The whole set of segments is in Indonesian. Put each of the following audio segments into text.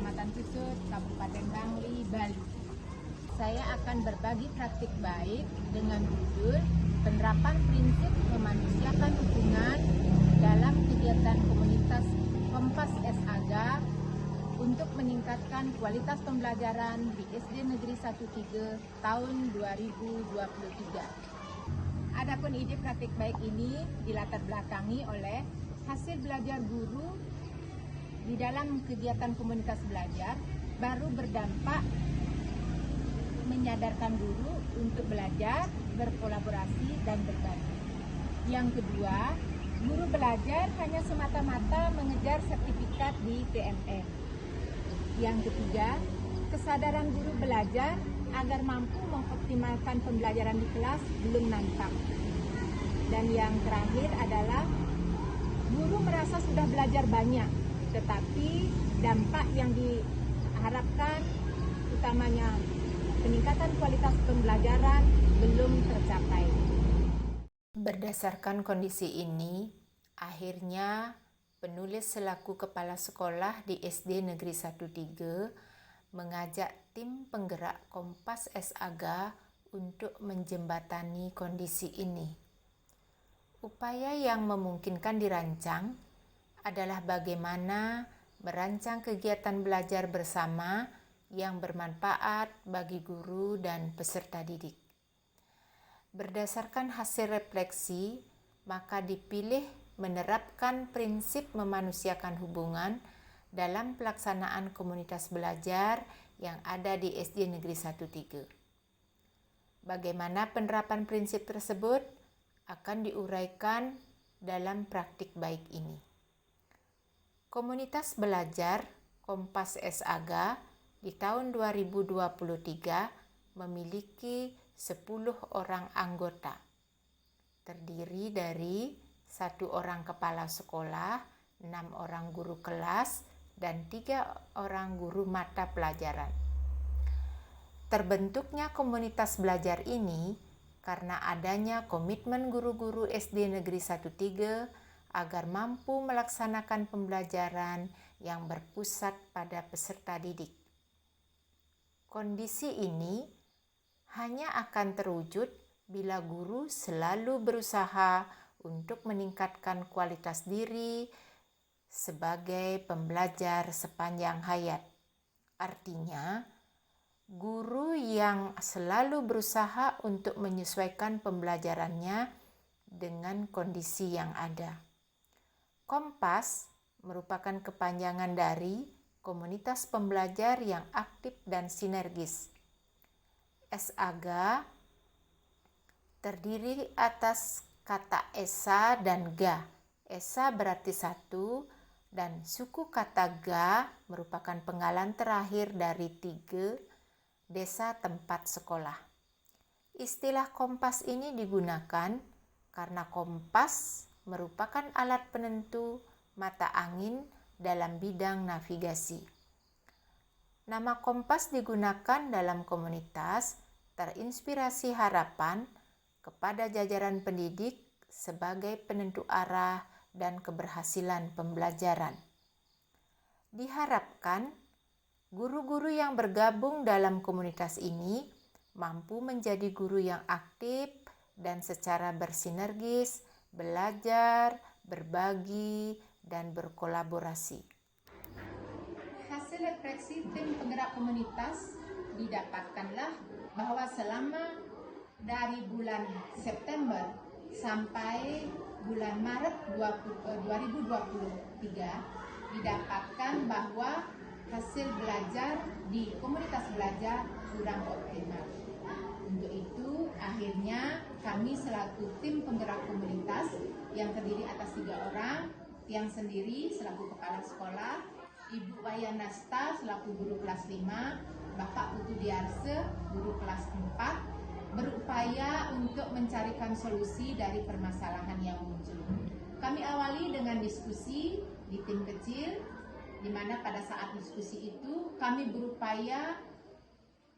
Kecamatan Tusut, Kabupaten Bangli, Bali. Saya akan berbagi praktik baik dengan judul penerapan prinsip memanusiakan hubungan dalam kegiatan komunitas Kompas SAGA untuk meningkatkan kualitas pembelajaran di SD Negeri 13 tahun 2023. Adapun ide praktik baik ini dilatar belakangi oleh hasil belajar guru di dalam kegiatan komunitas belajar baru berdampak menyadarkan guru untuk belajar, berkolaborasi, dan berbagi. Yang kedua, guru belajar hanya semata-mata mengejar sertifikat di PNN. Yang ketiga, kesadaran guru belajar agar mampu mengoptimalkan pembelajaran di kelas belum nampak. Dan yang terakhir adalah guru merasa sudah belajar banyak, tetapi dampak yang diharapkan utamanya peningkatan kualitas pembelajaran belum tercapai. Berdasarkan kondisi ini, akhirnya penulis selaku kepala sekolah di SD Negeri 13 mengajak tim penggerak Kompas SAGA untuk menjembatani kondisi ini. Upaya yang memungkinkan dirancang adalah bagaimana merancang kegiatan belajar bersama yang bermanfaat bagi guru dan peserta didik. Berdasarkan hasil refleksi, maka dipilih menerapkan prinsip memanusiakan hubungan dalam pelaksanaan komunitas belajar yang ada di SD Negeri 13. Bagaimana penerapan prinsip tersebut akan diuraikan dalam praktik baik ini. Komunitas belajar Kompas SAGA di tahun 2023 memiliki 10 orang anggota, terdiri dari 1 orang kepala sekolah, 6 orang guru kelas, dan 3 orang guru mata pelajaran. Terbentuknya komunitas belajar ini karena adanya komitmen guru-guru SD Negeri 13 agar mampu melaksanakan pembelajaran yang berpusat pada peserta didik. Kondisi ini hanya akan terwujud bila guru selalu berusaha untuk meningkatkan kualitas diri sebagai pembelajar sepanjang hayat. Artinya, guru yang selalu berusaha untuk menyesuaikan pembelajarannya dengan kondisi yang ada. Kompas merupakan kepanjangan dari komunitas pembelajar yang aktif dan sinergis. SAGA terdiri atas kata esa dan ga. Esa berarti satu, dan suku kata ga merupakan penggalan terakhir dari 3 desa tempat sekolah. Istilah kompas ini digunakan karena kompas merupakan alat penentu mata angin dalam bidang navigasi. Nama kompas digunakan dalam komunitas terinspirasi harapan kepada jajaran pendidik sebagai penentu arah dan keberhasilan pembelajaran. Diharapkan guru-guru yang bergabung dalam komunitas ini mampu menjadi guru yang aktif dan secara bersinergis, belajar, berbagi, dan berkolaborasi. Hasil refleksi tim penggerak komunitas didapatkanlah bahwa selama dari bulan September sampai bulan Maret 2023 didapatkan bahwa hasil belajar di komunitas belajar kurang optimal. Untuk itu, akhirnya kami selaku tim penggerak komunitas yang terdiri atas 3 orang, yang sendiri selaku kepala sekolah, Ibu Wayanasta selaku guru kelas 5, Bapak Putu Diarse guru kelas 4, berupaya untuk mencarikan solusi dari permasalahan yang muncul. Kami awali dengan diskusi di tim kecil, di mana pada saat diskusi itu kami berupaya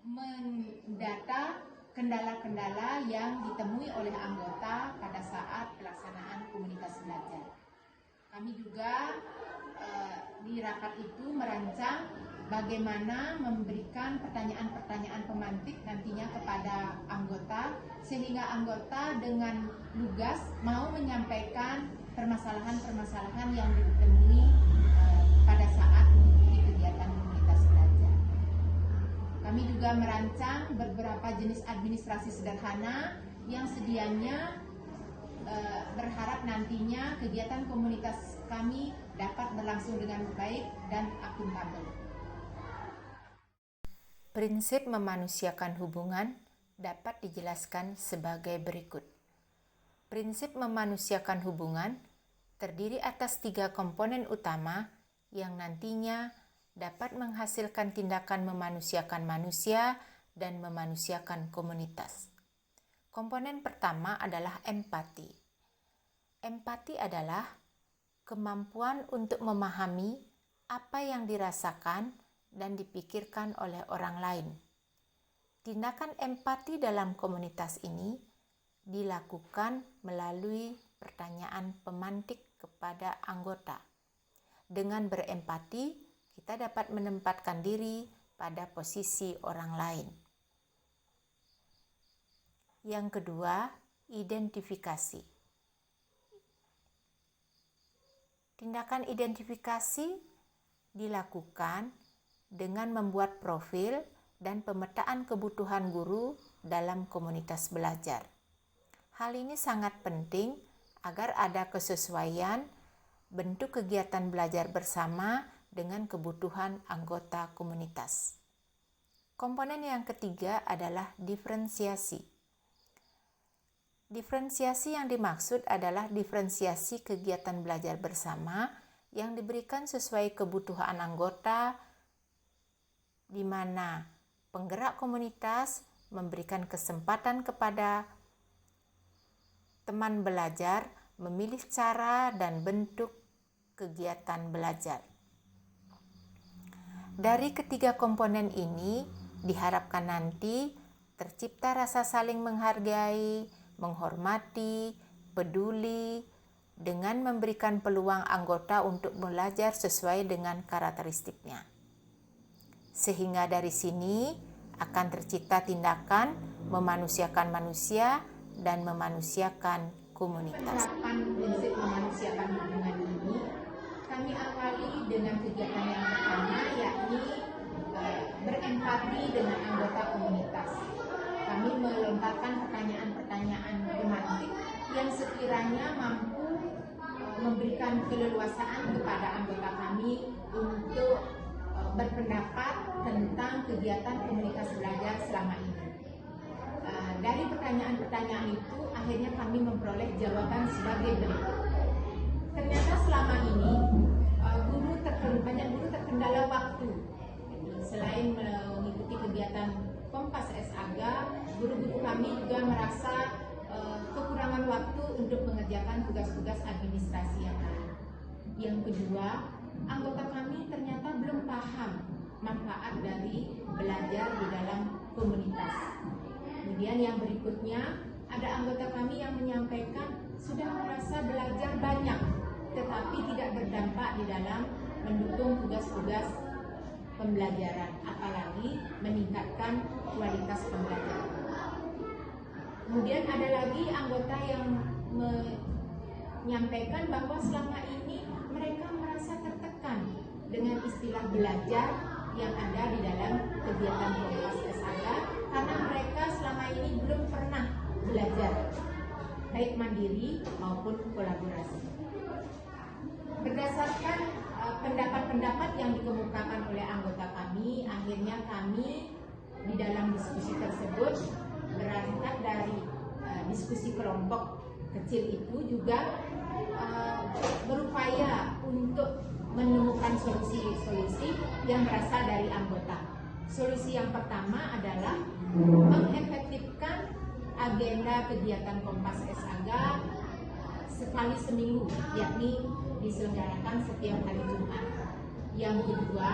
mendata kendala-kendala yang ditemui oleh anggota pada saat pelaksanaan komunitas belajar. Kami juga di rapat itu merancang bagaimana memberikan pertanyaan-pertanyaan pemantik nantinya kepada anggota, sehingga anggota dengan lugas mau menyampaikan permasalahan-permasalahan yang ditemui pada saat mengikuti kegiatan komunitas belajar. Kami juga merancang beberapa jenis administrasi sederhana yang sedianya berharap nantinya kegiatan komunitas kami dapat berlangsung dengan baik dan akuntabel. Prinsip memanusiakan hubungan dapat dijelaskan sebagai berikut. Prinsip memanusiakan hubungan terdiri atas 3 komponen utama yang nantinya dapat menghasilkan tindakan memanusiakan manusia dan memanusiakan komunitas. Komponen pertama adalah empati. Empati adalah kemampuan untuk memahami apa yang dirasakan dan dipikirkan oleh orang lain. Tindakan empati dalam komunitas ini dilakukan melalui pertanyaan pemantik kepada anggota. Dengan berempati, kita dapat menempatkan diri pada posisi orang lain. Yang kedua, identifikasi. Tindakan identifikasi dilakukan dengan membuat profil dan pemetaan kebutuhan guru dalam komunitas belajar. Hal ini sangat penting agar ada kesesuaian bentuk kegiatan belajar bersama dengan kebutuhan anggota komunitas. Komponen yang ketiga adalah diferensiasi. Diferensiasi yang dimaksud adalah diferensiasi kegiatan belajar bersama yang diberikan sesuai kebutuhan anggota, di mana penggerak komunitas memberikan kesempatan kepada teman belajar memilih cara dan bentuk kegiatan belajar. Dari ketiga komponen ini diharapkan nanti tercipta rasa saling menghargai, menghormati, peduli, dengan memberikan peluang anggota untuk belajar sesuai dengan karakteristiknya. Sehingga dari sini akan tercipta tindakan memanusiakan manusia dan memanusiakan komunitas. Penerapan prinsip memanusiakan hubungan ini kami awali dengan kegiatan yang pertama, yakni berempati dengan anggota komunitas. Kami melontarkan pertanyaan-pertanyaan pemantik yang sekiranya mampu memberikan keleluasaan kepada anggota kami untuk berpendapat tentang kegiatan komunitas belajar selama ini. Dari pertanyaan-pertanyaan itu, akhirnya kami memperoleh jawaban sebagai berikut. Ternyata selama ini banyak guru terkendala waktu. Selain mengikuti kegiatan Kompas SAGA, guru-guru kami juga merasa kekurangan waktu untuk mengerjakan tugas-tugas administrasi yang lain. Yang kedua, anggota kami ternyata belum paham manfaat dari belajar di dalam komunitas. Kemudian yang berikutnya, ada anggota kami yang menyampaikan sudah merasa belajar banyak, tetapi tidak berdampak di dalam mendukung tugas-tugas pembelajaran, apalagi meningkatkan kualitas pembelajaran. Kemudian ada lagi anggota yang menyampaikan bahwa selama ini mereka merasa tertekan dengan istilah belajar yang ada di dalam kegiatan Kompas SAGA, karena mereka selama ini belum pernah belajar, baik mandiri maupun kolaborasi. Berdasarkan pendapat-pendapat yang dikemukakan oleh anggota kami, akhirnya kami di dalam diskusi tersebut berangkat dari diskusi kelompok kecil itu juga berupaya untuk menemukan solusi-solusi yang berasal dari anggota. Solusi yang pertama adalah mengefektifkan agenda kegiatan Kompas SAGA sekali seminggu, yakni diselenggarakan setiap hari Jumat. Yang kedua,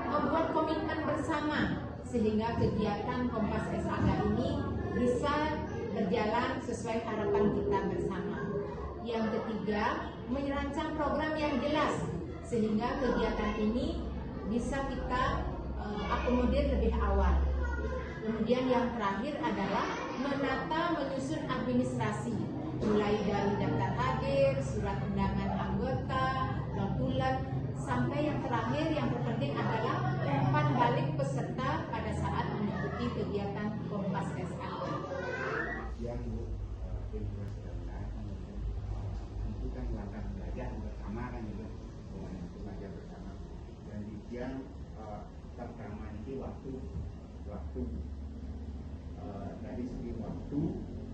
membuat komitmen bersama sehingga kegiatan Kompas SAGA ini bisa berjalan sesuai harapan kita bersama. Yang ketiga, merancang program yang jelas sehingga kegiatan ini bisa kita akomodir lebih awal. Kemudian yang terakhir adalah menata menyusun administrasi, mulai dari daftar hadir, surat undangan anggota, notulen, sampai yang terakhir yang terpenting adalah umpan balik peserta pada saat mengikuti kegiatan Kompas SA. Yang itu kan langkah belajar bersama kan itu belajar bersama dan yang pertama ini waktu dari segi waktu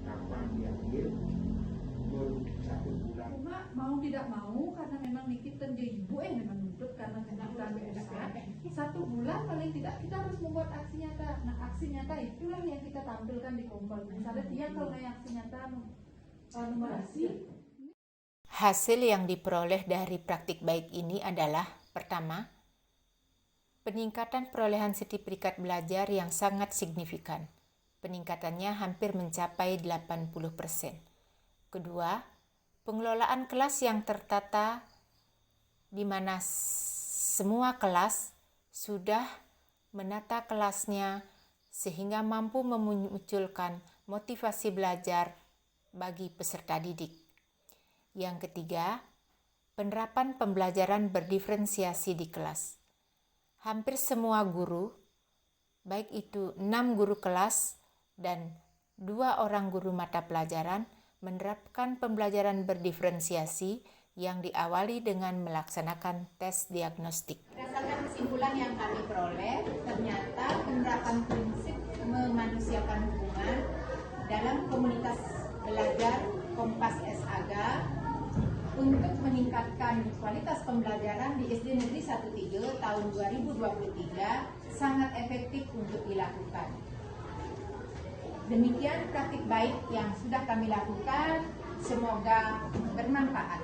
kapan diambil umur 1 bulan. Cuma mau tidak mau karena memang kita ibu memang nuntut karena kebutuhan BSK 1 bulan paling tidak kita harus membuat aksi nyata. Nah aksi nyata itulah yang kita tampilkan di kompol. Misalnya dia kalau aksi nyata numerasi. Hasil yang diperoleh dari praktik baik ini adalah pertama, peningkatan perolehan sertifikat belajar yang sangat signifikan. Peningkatannya hampir mencapai 80%. Kedua, pengelolaan kelas yang tertata di mana semua kelas sudah menata kelasnya sehingga mampu memunculkan motivasi belajar bagi peserta didik. Yang ketiga, penerapan pembelajaran berdiferensiasi di kelas. Hampir semua guru, baik itu 6 guru kelas dan 2 orang guru mata pelajaran, menerapkan pembelajaran berdiferensiasi yang diawali dengan melaksanakan tes diagnostik. Berdasarkan kesimpulan yang kami peroleh, ternyata penerapan prinsip memanusiakan hubungan dalam komunitas belajar Kompas SAGA untuk meningkatkan kualitas pembelajaran di SD Negeri 13 tahun 2023 sangat efektif untuk dilakukan. Demikian praktik baik yang sudah kami lakukan, semoga bermanfaat.